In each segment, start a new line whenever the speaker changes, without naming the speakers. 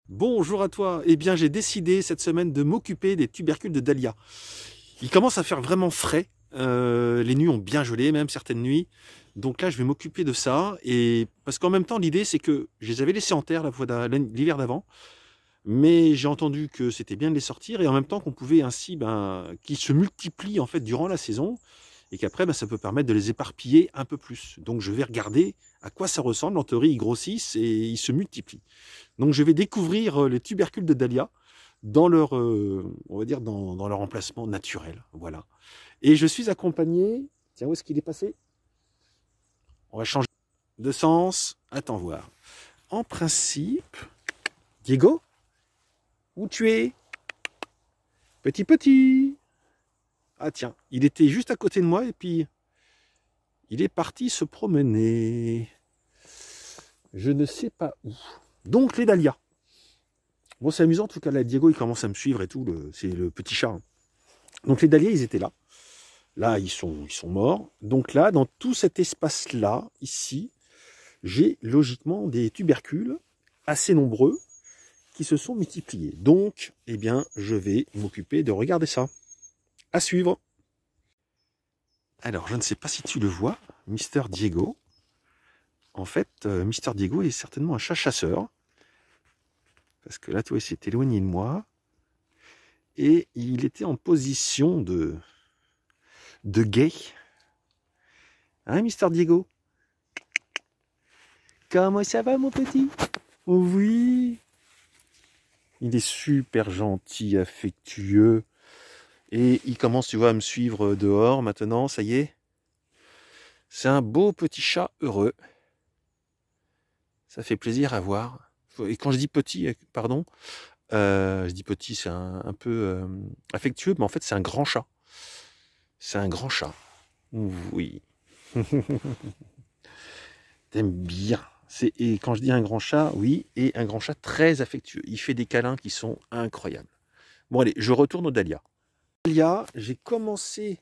Bonjour à toi. Eh bien, j'ai décidé cette semaine de m'occuper des tubercules de dahlia. Il commence à faire vraiment frais. Les nuits ont bien gelé, même certaines nuits. Donc là, je vais m'occuper de ça. Et parce qu'en même temps, l'idée, c'est que je les avais laissés en terre l'hiver d'avant. Mais j'ai entendu que c'était bien de les sortir et en même temps qu'on pouvait ainsi, qu'ils se multiplient en fait durant la saison et qu'après, ça peut permettre de les éparpiller un peu plus. Donc je vais regarder à quoi ça ressemble. En théorie, ils grossissent et ils se multiplient. Donc je vais découvrir les tubercules de dahlia dans leur, on va dire dans leur emplacement naturel. Voilà. Et je suis accompagné. Tiens, où est-ce qu'il est passé? On va changer de sens. Attends voir. En principe, Diego, où tu es? Petit. Ah tiens, il était juste à côté de moi et puis il est parti se promener. Je ne sais pas où. Donc les dahlias. Bon, c'est amusant, en tout cas, là, Diego, il commence à me suivre et tout, c'est le petit chat. Hein. Donc les dahlias, ils étaient là. Là, ils sont morts. Donc là, dans tout cet espace-là, ici, j'ai logiquement des tubercules assez nombreux qui se sont multipliés. Donc, eh bien, je vais m'occuper de regarder ça. À suivre. Alors, je ne sais pas si tu le vois, Mister Diego. En fait, Mister Diego est certainement un chat chasseur. Parce que là, tu vois, il s'est éloigné de moi. Et il était en position de guet. Hein, Mister Diego? Comment ça va, mon petit? Oh oui. Il est super gentil, affectueux. Et il commence, tu vois, à me suivre dehors maintenant, ça y est. C'est un beau petit chat heureux. Ça fait plaisir à voir. Et quand je dis petit, pardon, je dis petit, c'est un peu affectueux, mais en fait, c'est un grand chat. C'est un grand chat. Oui. T'aimes bien. Et quand je dis un grand chat, oui, et un grand chat très affectueux. Il fait des câlins qui sont incroyables. Bon allez, je retourne au dahlia. Dahlia, j'ai commencé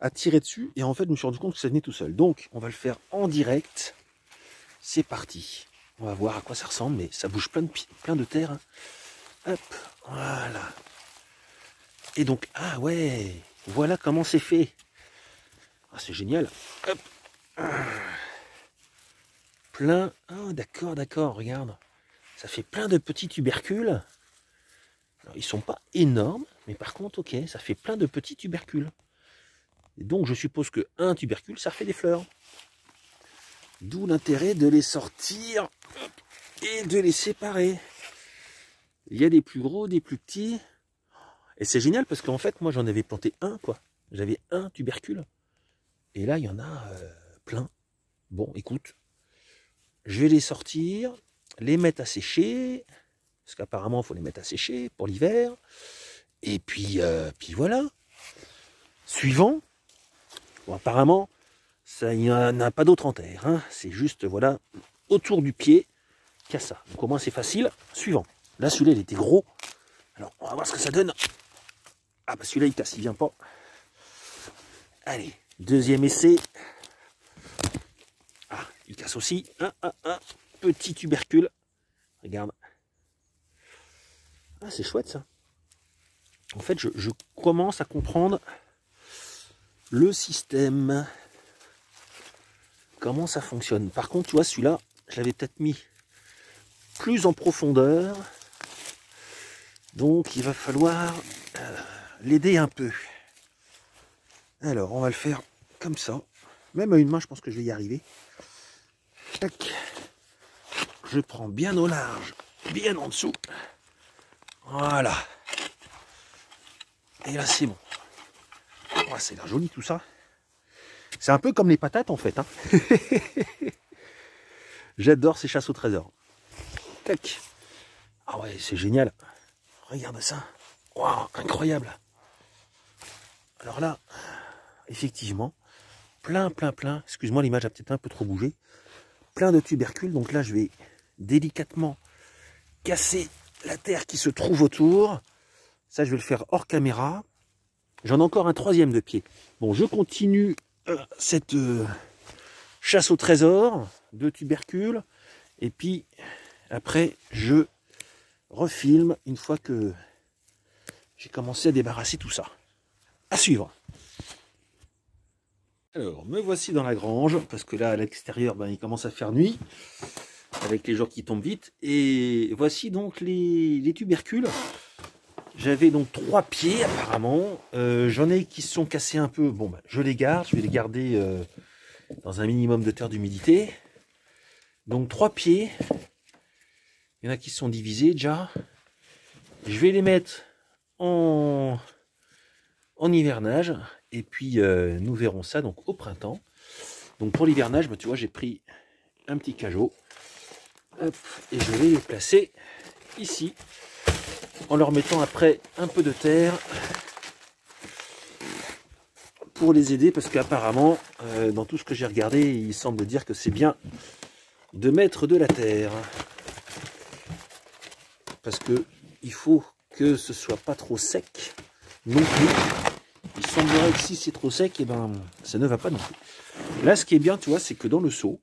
à tirer dessus et en fait je me suis rendu compte que ça venait tout seul. Donc on va le faire en direct. C'est parti. On va voir à quoi ça ressemble, mais ça bouge plein de terre. Hein. Hop, voilà. Et donc, ah ouais, voilà comment c'est fait. Ah, c'est génial. Hop. Plein. Ah d'accord, regarde. Ça fait plein de petits tubercules. Alors, ils sont pas énormes, mais par contre, ok, ça fait plein de petits tubercules. Et donc, je suppose que un tubercule, ça fait des fleurs. D'où l'intérêt de les sortir et de les séparer. Il y a des plus gros, des plus petits. Et c'est génial parce qu'en fait, moi, j'en avais planté un, quoi. J'avais un tubercule. Et là, il y en a plein. Bon, écoute, je vais les sortir, les mettre à sécher. Parce qu'apparemment, il faut les mettre à sécher pour l'hiver. Et puis voilà. Suivant. Bon, apparemment, ça, il n'y en a pas d'autre en terre. Hein. C'est juste, voilà, autour du pied, qu'il y a ça. Donc au moins, c'est facile. Suivant. Là, celui-là, il était gros. Alors, on va voir ce que ça donne. Ah, bah celui-là, il casse, il vient pas. Allez, deuxième essai. Ah, il casse aussi. Un petit tubercule. Regarde. Ah, c'est chouette, ça. En fait, je commence à comprendre le système. Comment ça fonctionne. Par contre, tu vois, celui-là, je l'avais peut-être mis plus en profondeur. Donc, il va falloir l'aider un peu. Alors, on va le faire comme ça. Même à une main, je pense que je vais y arriver. Tac. Je prends bien au large, bien en dessous. Voilà. Et là, c'est bon. Oh, c'est l'air joli tout ça. C'est un peu comme les patates en fait. Hein. J'adore ces chasses au trésor. Tac. Ah ouais, c'est génial. Regarde ça. Waouh, incroyable. Alors là, effectivement, plein. Excuse-moi, l'image a peut-être un peu trop bougé. Plein de tubercules. Donc là, je vais délicatement casser la terre qui se trouve autour. Ça, je vais le faire hors caméra. J'en ai encore un troisième de pied. Bon, je continue cette chasse au trésor de tubercules. Et puis, après, je refilme une fois que j'ai commencé à débarrasser tout ça. À suivre. Alors, me voici dans la grange, parce que là, à l'extérieur, ben, il commence à faire nuit, avec les jours qui tombent vite. Et voici donc les tubercules. J'avais donc 3 pieds, apparemment. J'en ai qui se sont cassés un peu. Bon, ben, je les garde. Je vais les garder dans un minimum de terre d'humidité. Donc, 3 pieds. Il y en a qui sont divisés, déjà. Je vais les mettre en hivernage. Et puis, nous verrons ça donc au printemps. Donc, pour l'hivernage, bah, tu vois, j'ai pris un petit cajot. Hop, et je vais les placer ici. En leur mettant après un peu de terre. Pour les aider. Parce qu'apparemment, dans tout ce que j'ai regardé, il semble dire que c'est bien de mettre de la terre. Parce que il faut que ce soit pas trop sec non plus. Il semblerait que si c'est trop sec, et ben, ça ne va pas non plus. Là, ce qui est bien, tu vois, c'est que dans le seau,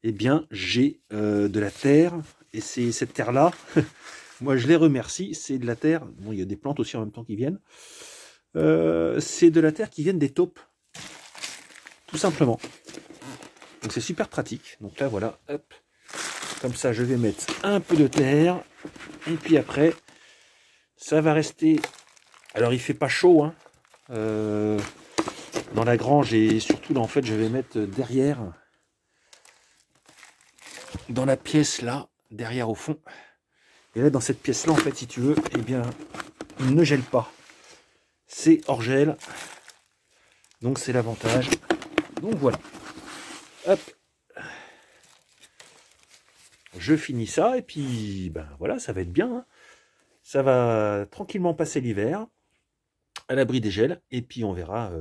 eh bien, j'ai de la terre. Et c'est cette terre-là, moi, je les remercie. C'est de la terre. Bon, il y a des plantes aussi en même temps qui viennent. C'est de la terre qui vient des taupes. Tout simplement. Donc, c'est super pratique. Donc là, voilà, hop. Comme ça, je vais mettre un peu de terre. Et puis après, ça va rester... Alors, il fait pas chaud, hein. Dans la grange, et surtout là en fait je vais mettre derrière, dans la pièce là, derrière au fond. Et là dans cette pièce là en fait, si tu veux, eh bien il ne gèle pas, c'est hors gel, donc c'est l'avantage. Donc voilà, hop, je finis ça et puis ben voilà, ça va être bien, hein. Ça va tranquillement passer l'hiver à l'abri des gels et puis on verra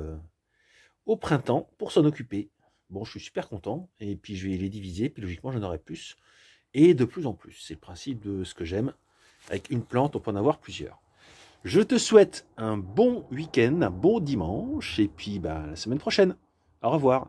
au printemps pour s'en occuper. Bon, je suis super content, et puis je vais les diviser, puis logiquement j'en aurai plus, et de plus en plus. C'est le principe de ce que j'aime. Avec une plante, on peut en avoir plusieurs. Je te souhaite un bon week-end, un bon dimanche, et puis bah, la semaine prochaine. Au revoir.